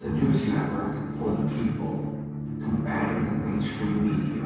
The news network for the people, combating the mainstream media.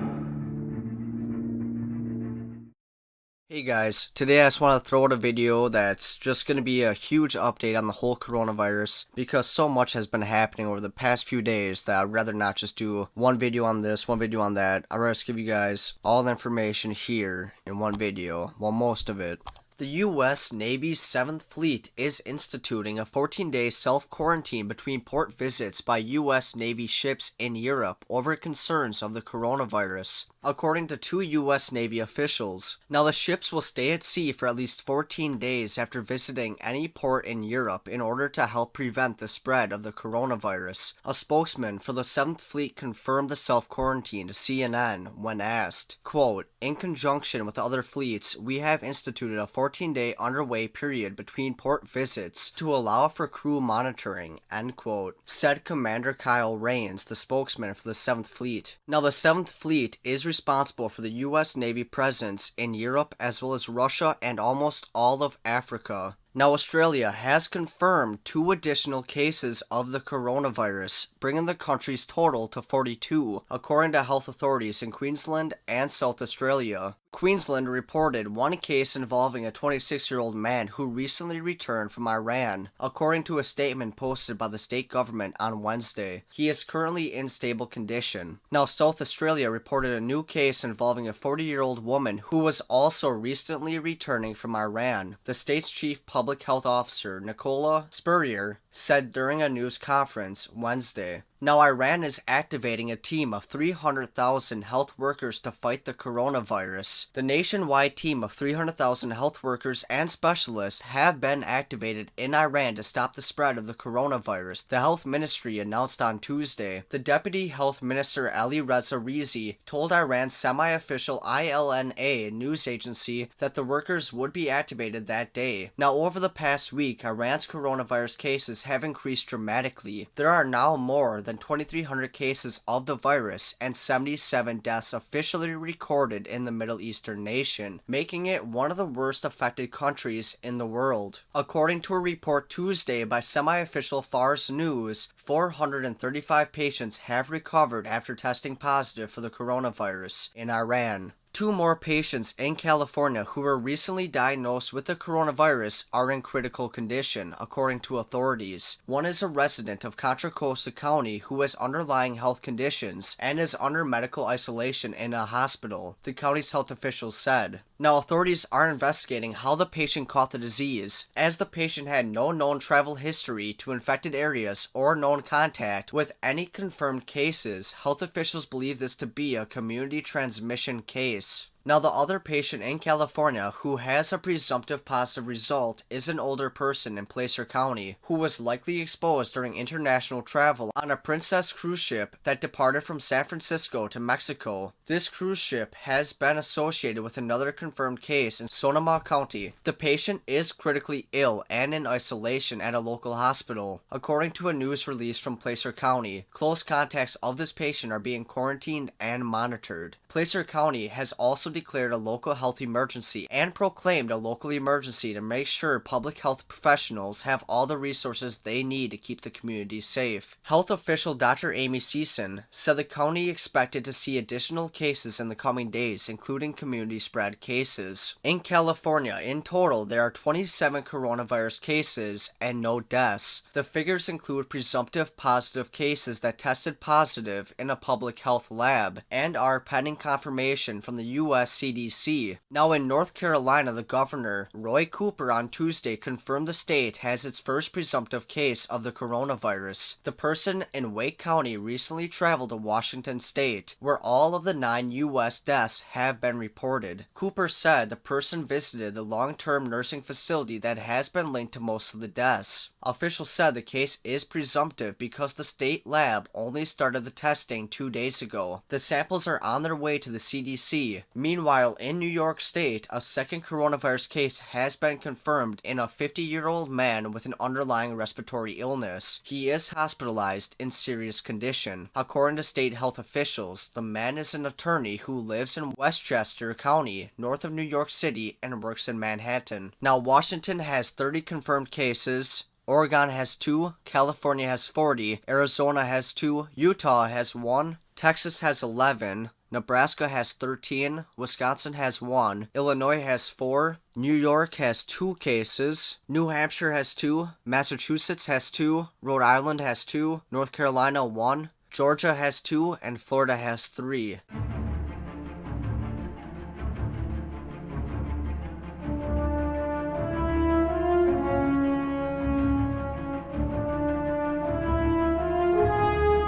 Hey guys, today I just want to throw out a video that's just going to be a huge update on the whole coronavirus because so much has been happening over the past few days that I'd rather not just do one video on this, one video on that. I'd rather just give you guys all the information here in one video, well, most of it. The U.S. Navy's 7th Fleet is instituting a 14-day self-quarantine between port visits by U.S. Navy ships in Europe over concerns of the coronavirus, according to two U.S. Navy officials. Now, the ships will stay at sea for at least 14 days after visiting any port in Europe in order to help prevent the spread of the coronavirus. A spokesman for the 7th Fleet confirmed the self-quarantine to CNN when asked, quote, "In conjunction with other fleets, we have instituted a 14-day underway period between port visits to allow for crew monitoring," end quote, said Commander Kyle Rains, the spokesman for the 7th Fleet. Now, the 7th Fleet is responsible for the U.S. Navy presence in Europe as well as Russia and almost all of Africa. Now, Australia has confirmed 2 additional cases of the coronavirus, bringing the country's total to 42, according to health authorities in Queensland and South Australia. Queensland reported 1 case involving a 26-year-old man who recently returned from Iran, according to a statement posted by the state government on Wednesday. He is currently in stable condition. Now, South Australia reported a new case involving a 40-year-old woman who was also recently returning from Iran. The state's chief public health officer, Nicola Spurrier, said during a news conference Wednesday. Now, Iran is activating a team of 300,000 health workers to fight the coronavirus. The nationwide team of 300,000 health workers and specialists have been activated in Iran to stop the spread of the coronavirus, the health ministry announced on Tuesday. The deputy health minister Ali Reza Rizi told Iran's semi-official ILNA news agency that the workers would be activated that day. Now, over the past week, Iran's coronavirus cases have increased dramatically. There are now more than 2,300 cases of the virus and 77 deaths officially recorded in the Middle Eastern nation, making it one of the worst affected countries in the world. According to a report Tuesday by semi-official Fars News, 435 patients have recovered after testing positive for the coronavirus in Iran. 2 more patients in California who were recently diagnosed with the coronavirus are in critical condition, according to authorities. One is a resident of Contra Costa County who has underlying health conditions and is under medical isolation in a hospital, the county's health officials said. Now, authorities are investigating how the patient caught the disease, as the patient had no known travel history to infected areas or known contact with any confirmed cases. Health officials believe this to be a community transmission case. Now, the other patient in California who has a presumptive positive result is an older person in Placer County who was likely exposed during international travel on a Princess cruise ship that departed from San Francisco to Mexico. This cruise ship has been associated with another confirmed case in Sonoma County. The patient is critically ill and in isolation at a local hospital. According to a news release from Placer County, close contacts of this patient are being quarantined and monitored. Placer County has also declared a local health emergency and proclaimed a local emergency to make sure public health professionals have all the resources they need to keep the community safe. Health official Dr. Amy Season said the county expected to see additional cases in the coming days, including community spread cases. In California, in total, there are 27 coronavirus cases and no deaths. The figures include presumptive positive cases that tested positive in a public health lab and are pending confirmation from the U.S. CDC. Now, in North Carolina, the governor, Roy Cooper, on Tuesday confirmed the state has its first presumptive case of the coronavirus. The person in Wake County recently traveled to Washington State, where all of the 9 U.S. deaths have been reported. Cooper said the person visited the long-term nursing facility that has been linked to most of the deaths. Officials said the case is presumptive because the state lab only started the testing 2 days ago. The samples are on their way to the CDC. Meanwhile, in New York State, a second coronavirus case has been confirmed in a 50-year-old man with an underlying respiratory illness. He is hospitalized in serious condition. According to state health officials, the man is an attorney who lives in Westchester County, north of New York City, and works in Manhattan. Now, Washington has 30 confirmed cases, Oregon has 2, California has 40, Arizona has 2, Utah has 1, Texas has 11, Nebraska has 13, Wisconsin has 1, Illinois has 4, New York has 2 cases, New Hampshire has 2, Massachusetts has 2, Rhode Island has 2, North Carolina 1, Georgia has 2, and Florida has 3.